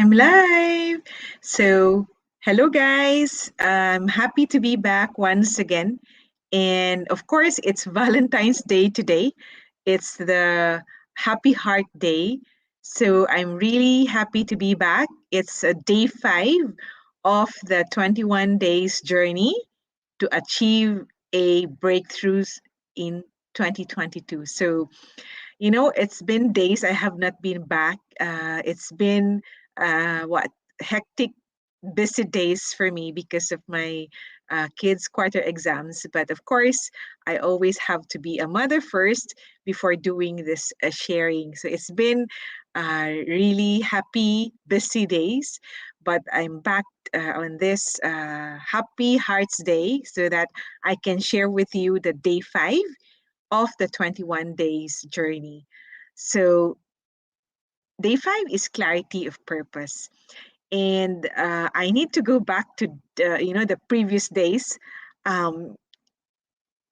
I'm live. So, hello guys. I'm happy to be back once again. And of course, it's Valentine's Day today. It's the Happy Heart Day. So, I'm really happy to be back. It's day 5 of the 21 days journey to achieve a breakthroughs in 2022. So, it's been days I have not been back. It's been what hectic, busy days for me because of my kids' quarter exams. But of course, I always have to be a mother first before doing this sharing. So it's been really happy, busy days. But I'm back on this Happy Hearts Day so that I can share with you the day 5 of the 21 days journey. So, day 5 is clarity of purpose. And I need to go back to the previous days. Um,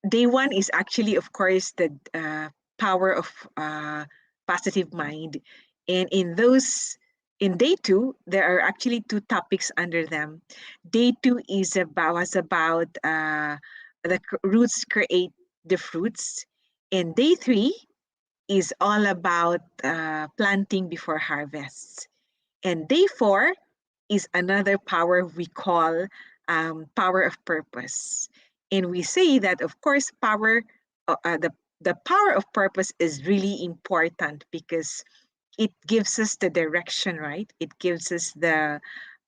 day 1 is actually, of course, the power of positive mind. And in day 2, there are actually two topics under them. Day 2 was about roots create the fruits. And day 3 is all about planting before harvest. And day 4 is another power we call power of purpose. And we say that, of course, the power of purpose is really important because it gives us the direction, right? It gives us the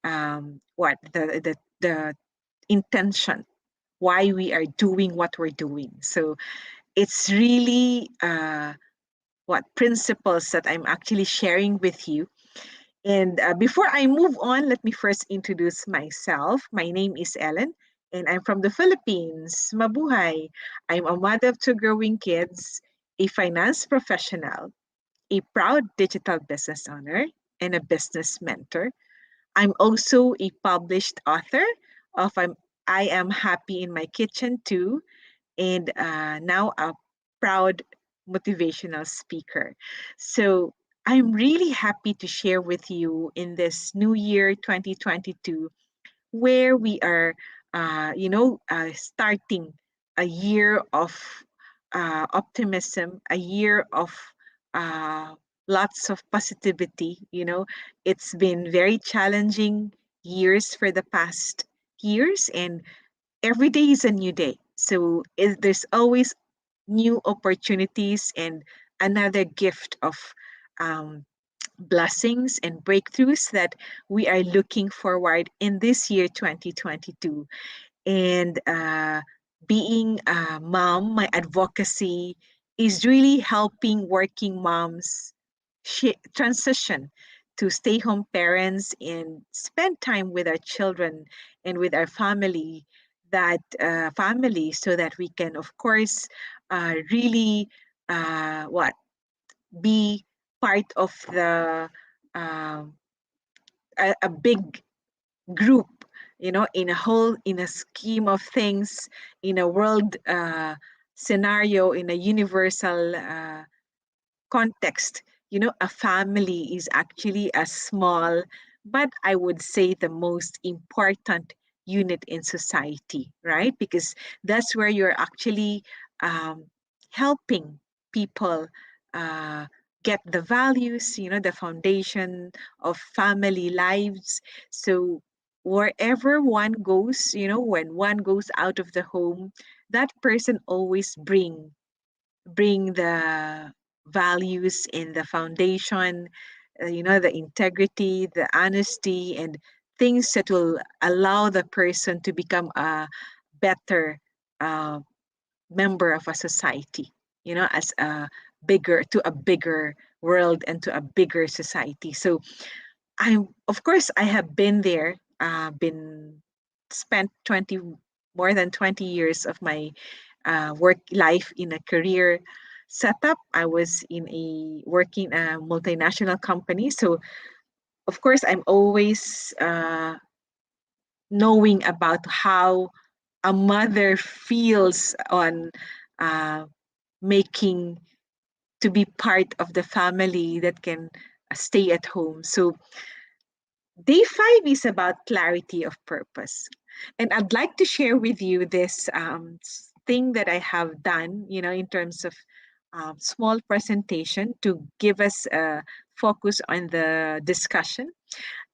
the intention why we are doing what we're doing. So it's really what principles that I'm actually sharing with you. And before I move on, let me first introduce myself. My name is Ellen, and I'm from the Philippines. Mabuhay. I'm a mother of two growing kids, a finance professional, a proud digital business owner, and a business mentor. I'm also a published author of I Am Happy in My Kitchen Too, and now a proud motivational speaker. So I'm really happy to share with you in this new year 2022, where we are, starting a year of optimism, a year of uh, lots of positivity. It's been very challenging years for the past years, and every day is a new day. So there's always new opportunities and another gift of um, blessings and breakthroughs that we are looking forward in this year 2022. And being a mom, my advocacy is really helping working moms transition to stay home parents and spend time with our children and with our family so that we can, of course, really what be part of the um a big group, in a scheme of things, in a world scenario, in a universal context. A family is actually a small, but I would say the most important unit in society, right? Because that's where you're actually um, helping people uh, get the values, the foundation of family lives. So wherever one goes, when one goes out of the home, that person always bring the values and the foundation, the integrity, the honesty, and things that will allow the person to become a better uh, member of a society, as a bigger world and to a bigger society. So of course, I have been there, been spent 20 more than 20 years of my work life in a career setup. I was in a working a multinational company, so of course I'm always knowing about how a mother feels on uh, making to be part of the family that can stay at home. So Day 5 is about clarity of purpose. And I'd like to share with you this thing that I have done, in terms of small presentation to give us a focus on the discussion.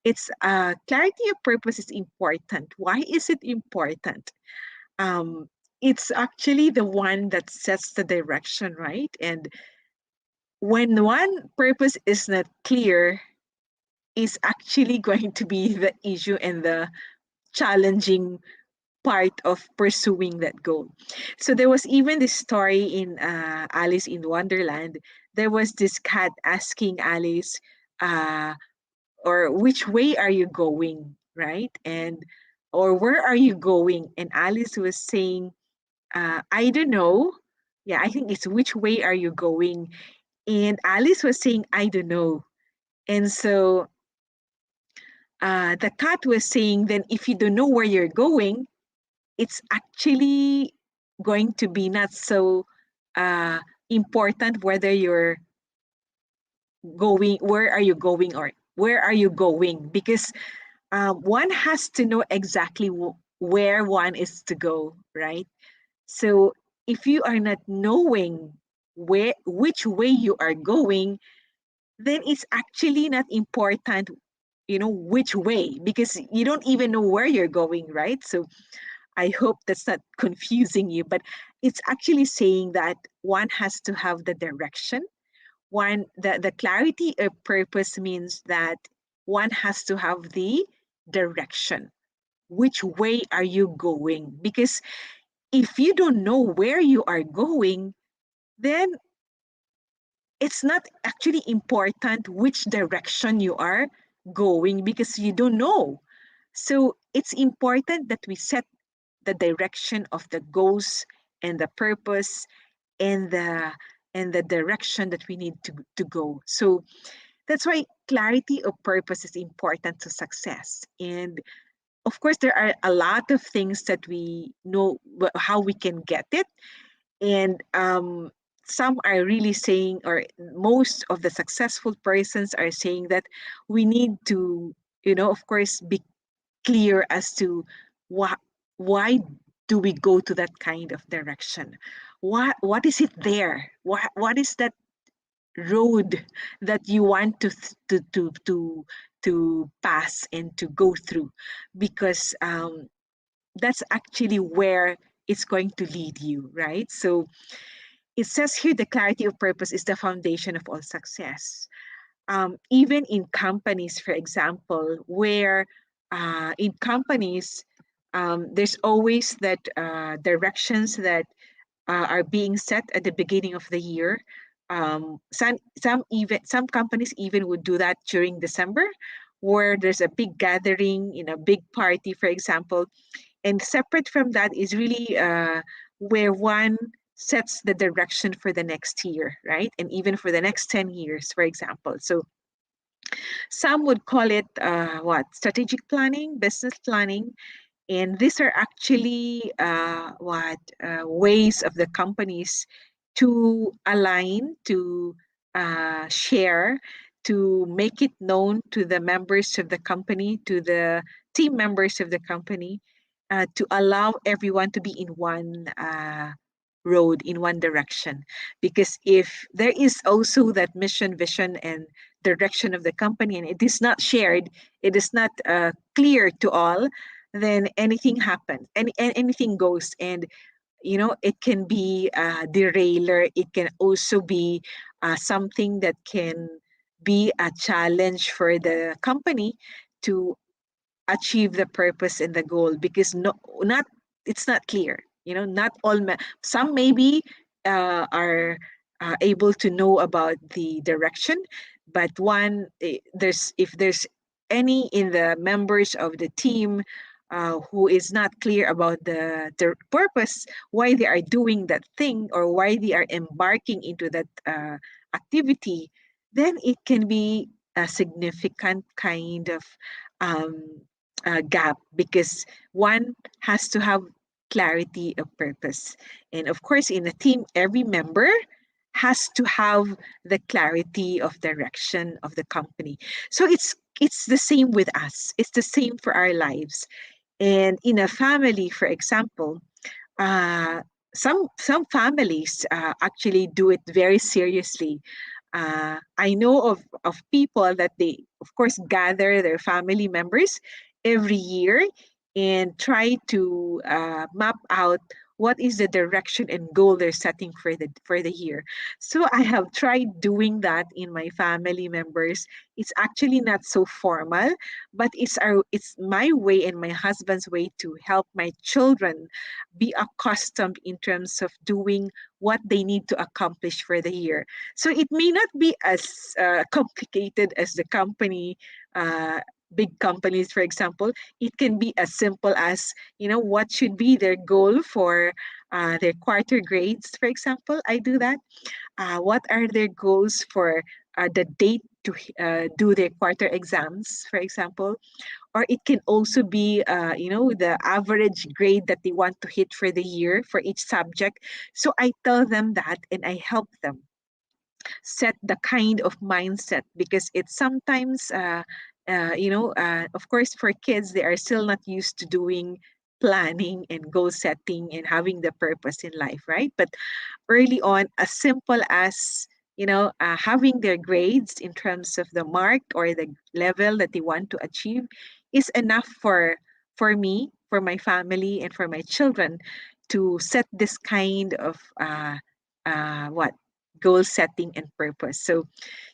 It's clarity of purpose is important. Why is it important? Um, it's actually the one that sets the direction, right? And when one purpose is not clear, is actually going to be the issue and the challenging part of pursuing that goal. So there was even this story in Alice in Wonderland. There was this cat asking Alice, uh, or which way are you going, right? And or where are you going? And Alice was saying, I don't know. Yeah, I think it's which way are you going? And Alice was saying, I don't know. And so the cat was saying, then if you don't know where you're going, it's actually going to be not so uh, important whether you're going, where are you going, or where are you going, because one has to know exactly where one is to go, right? So if you are not knowing which way you are going, then it's actually not important, which way, because you don't even know where you're going, right? So I hope that's not confusing you, but it's actually saying that one has to have the direction. The clarity of purpose means that one has to have the direction. Which way are you going? Because if you don't know where you are going, then it's not actually important which direction you are going because you don't know. So it's important that we set the direction of the goals and the purpose and the direction that we need to go. So that's why clarity of purpose is important to success. And of course, there are a lot of things that we know how we can get it. And some are really saying, or most of the successful persons are saying that we need to, of course, be clear as to why do we go to that kind of direction. What is it there? What is that road that you want to pass and to go through, because that's actually where it's going to lead you, right? So it says here the clarity of purpose is the foundation of all success. Even in companies, for example, where in companies there's always that directions that are being set at the beginning of the year. Some companies even would do that during December, where there's a big gathering, big party, for example. And separate from that is really where one sets the direction for the next year, right? And even for the next 10 years, for example. So some would call it what? Strategic planning, business planning. And these are actually ways of the companies to align, to share, to make it known to the members of the company, to the team members of the company, to allow everyone to be in one road, in one direction. Because if there is also that mission, vision, and direction of the company, and it is not shared, it is not clear to all, then anything happens, anything goes, and it can be a derailer. It can also be something that can be a challenge for the company to achieve the purpose and the goal, because not it's not clear. Not all some maybe are able to know about the direction, but there's if there's any in the members of the team who is not clear about the purpose, why they are doing that thing or why they are embarking into that activity, then it can be a significant kind of um, gap, because one has to have clarity of purpose. And of course, in a team, every member has to have the clarity of direction of the company. So it's it's the same with us. It's the same for our lives. And in a family, for example, uh, some families actually do it very seriously. I know of people that they, of course, gather their family members every year and try to map out what is the direction and goal they're setting for the year. So I have tried doing that in my family members. It's actually not so formal, but it's my way and my husband's way to help my children be accustomed in terms of doing what they need to accomplish for the year. So it may not be as complicated as the company, big companies, for example. It can be as simple as, what should be their goal for their quarter grades, for example. I do that. What are their goals for the date to do their quarter exams, for example? Or it can also be, the average grade that they want to hit for the year for each subject. So I tell them that and I help them set the kind of mindset because it's sometimes of course for kids they are still not used to doing planning and goal setting and having the purpose in life, right? But early on, as simple as having their grades in terms of the mark or the level that they want to achieve is enough for me, for my family, and for my children to set this kind of what goal setting and purpose. So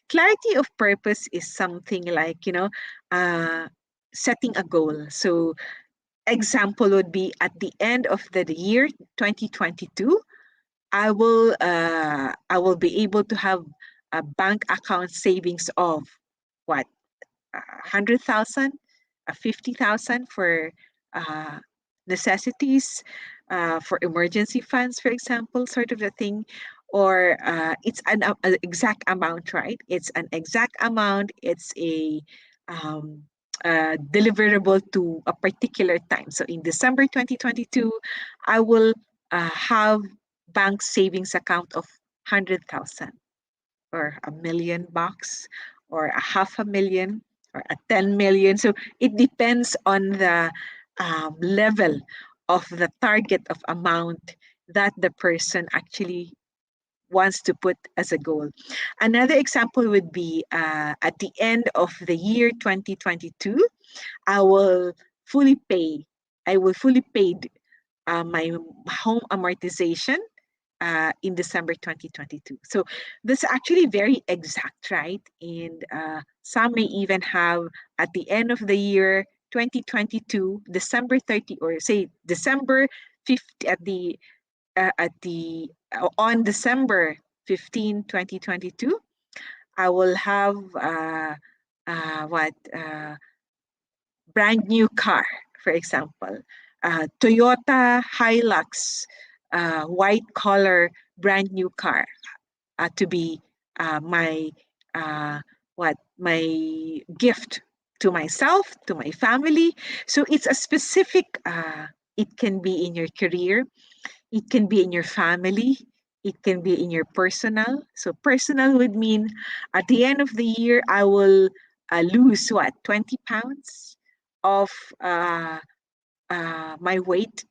clarity of purpose is something like uh, setting a goal. So example would be at the end of the year 2022, I will be able to have a bank account savings of what, 100,000, 50,000 for uh, necessities, for emergency funds, for example, sort of a thing. Or it's an exact amount, right? It's an exact amount. It's um, deliverable to a particular time. So in December 2022, I will have bank savings account of 100,000 or $1 million or a half a million or a 10 million. So it depends on the level of the target of amount that the person actually wants to put as a goal. Another example would be at the end of the year 2022, I will fully pay. I will fully pay my home amortization in December 2022. So that's actually very exact, right? And some may even have at the end of the year 2022, December 30, or say December 50, on December 15, 2022, I will have what brand new car, for example, Toyota Hilux, white color brand new car to be my my gift to myself, to my family. So it's a specific. It can be in your career, it can be in your family, it can be in your personal. So personal would mean at the end of the year I will lose what, 20 pounds of uh, my weight.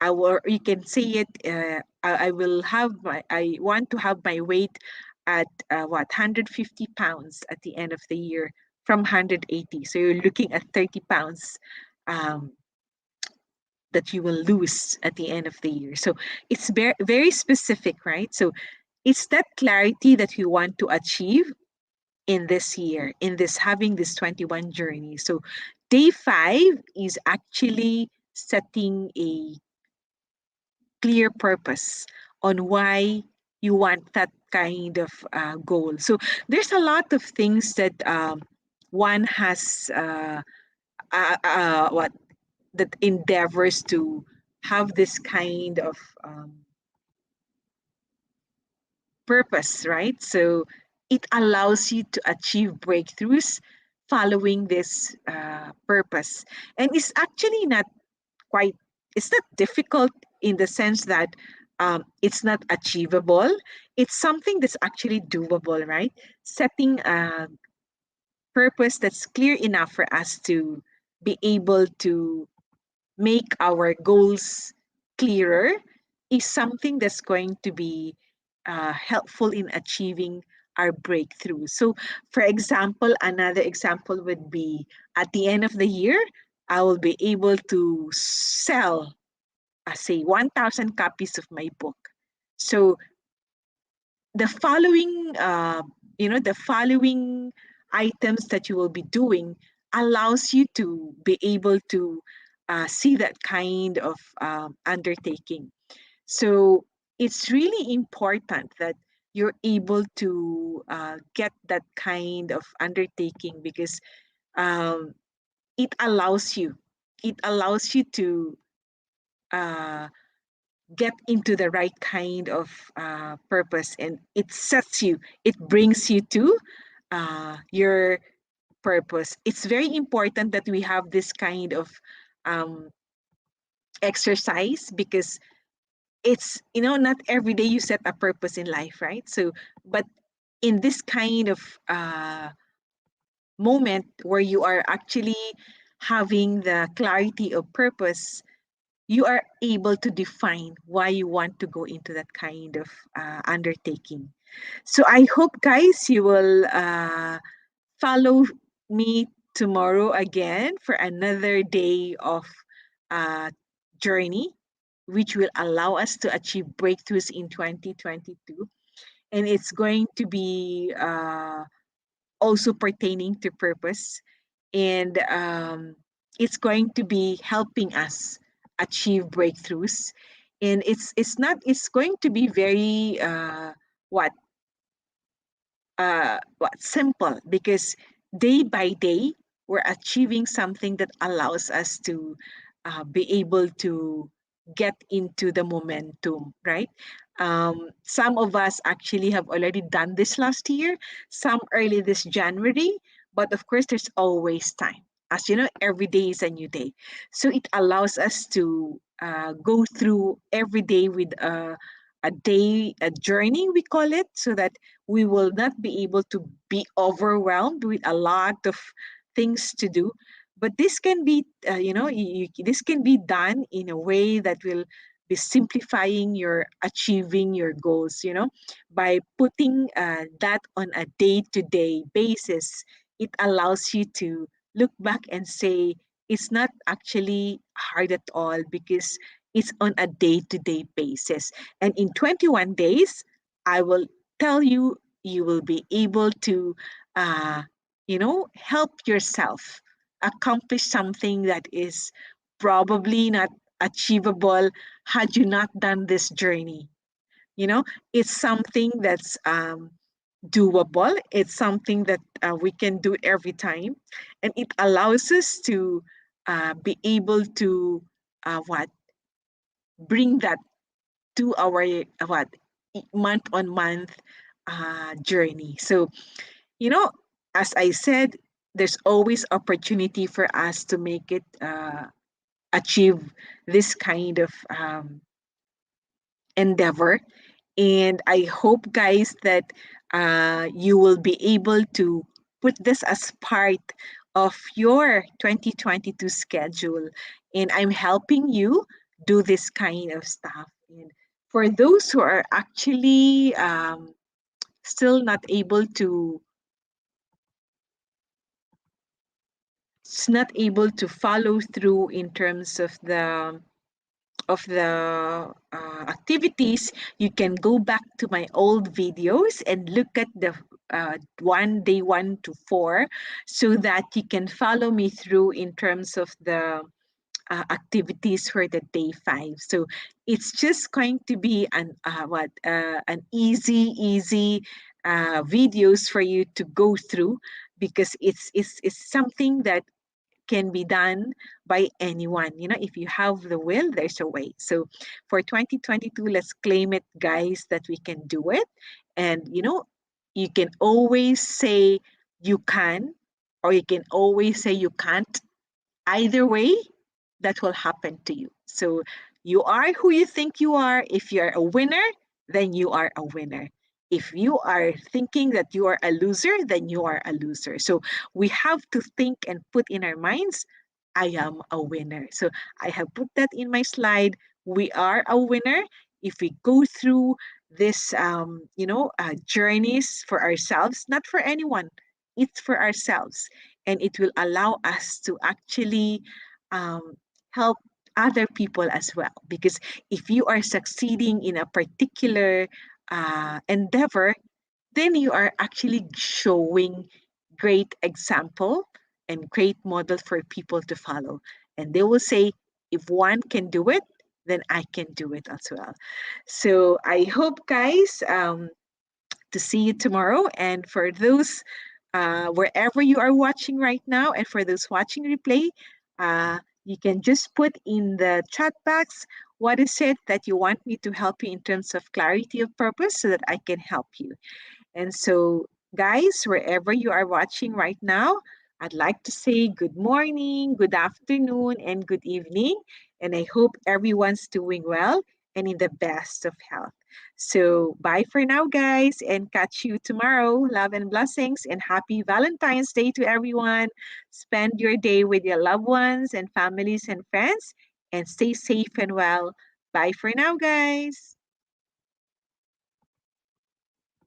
I will, you can say it, I will have I want to have my weight at what, 150 pounds at the end of the year from 180. So you're looking at 30 pounds um, that you will lose at the end of the year. So it's very, very specific, right? So it's that clarity that we want to achieve in this year, in this having this 21 journey. So day 5 is actually setting a clear purpose on why you want that kind of goal. So there's a lot of things that one has what that endeavors to have this kind of purpose, right? So it allows you to achieve breakthroughs following this purpose. And it's actually not quite, it's not difficult in the sense that it's not achievable. It's something that's actually doable, right? Setting purpose that's clear enough for us to be able to make our goals clearer is something that's going to be helpful in achieving our breakthrough. So, for example, another example would be at the end of the year, I will be able to sell, say, 1,000 copies of my book. So, the following, the following items that you will be doing allows you to be able to see that kind of undertaking. So it's really important that you're able to get that kind of undertaking because um, it allows you, to uh, get into the right kind of purpose, and it brings you to your purpose. It's very important that we have this kind of um, exercise because it's, not every day you set a purpose in life, right? So, but in this kind of moment where you are actually having the clarity of purpose, you are able to define why you want to go into that kind of undertaking. So I hope, guys, you will follow me tomorrow again for another day of uh, journey, which will allow us to achieve breakthroughs in 2022. And it's going to be also pertaining to purpose. And it's going to be helping us achieve breakthroughs. And it's going to be very what simple because day by day we're achieving something that allows us to be able to get into the momentum, right? Some of us actually have already done this last year, some early this January, but of course there's always time. As you know, every day is a new day. So it allows us to go through every day with a journey, we call it, so that we will not be able to be overwhelmed with a lot of things to do. But this can be, this can be done in a way that will be simplifying your achieving your goals, by putting that on a day-to-day basis. It allows you to look back and say, it's not actually hard at all because it's on a day-to-day basis. And in 21 days, I will tell you, you will be able to, help yourself accomplish something that is probably not achievable had you not done this journey. It's something that's doable. It's something that we can do every time, and it allows us to be able to what bring that to our what month on month journey. So, you know, as I said, there's always opportunity for us to make it achieve this kind of endeavor. And I hope, guys, that you will be able to put this as part of your 2022 schedule. And I'm helping you do this kind of stuff. And for those who are actually still not able to follow through in terms of the activities, you can go back to my old videos and look at the day 1 to 4, so that you can follow me through in terms of the activities for the day 5. So it's just going to be an easy videos for you to go through, because it's something that can be done by anyone. If you have the will, there's a way. So for 2022, let's claim it, guys, that we can do it. And you can always say you can, or you can always say you can't. Either way, that will happen to you. So you are who you think you are. If you're a winner, then you are a winner. If you are thinking that you are a loser, then you are a loser. So we have to think and put in our minds, I am a winner. So I have put that in my slide. We are a winner if we go through this, journeys for ourselves, not for anyone. It's for ourselves, and it will allow us to actually um, help other people as well. Because if you are succeeding in a particular endeavor, then you are actually showing great example and great model for people to follow. And they will say, if one can do it, then I can do it as well. So I hope, guys, to see you tomorrow. And for those wherever you are watching right now, and for those watching replay, you can just put in the chat box what is it that you want me to help you in terms of clarity of purpose so that I can help you. And so, guys, wherever you are watching right now, I'd like to say good morning, good afternoon, and good evening. And I hope everyone's doing well and in the best of health. So, bye for now, guys, and catch you tomorrow. Love and blessings, and happy Valentine's Day to everyone. Spend your day with your loved ones and families and friends, and stay safe and well. Bye for now, guys.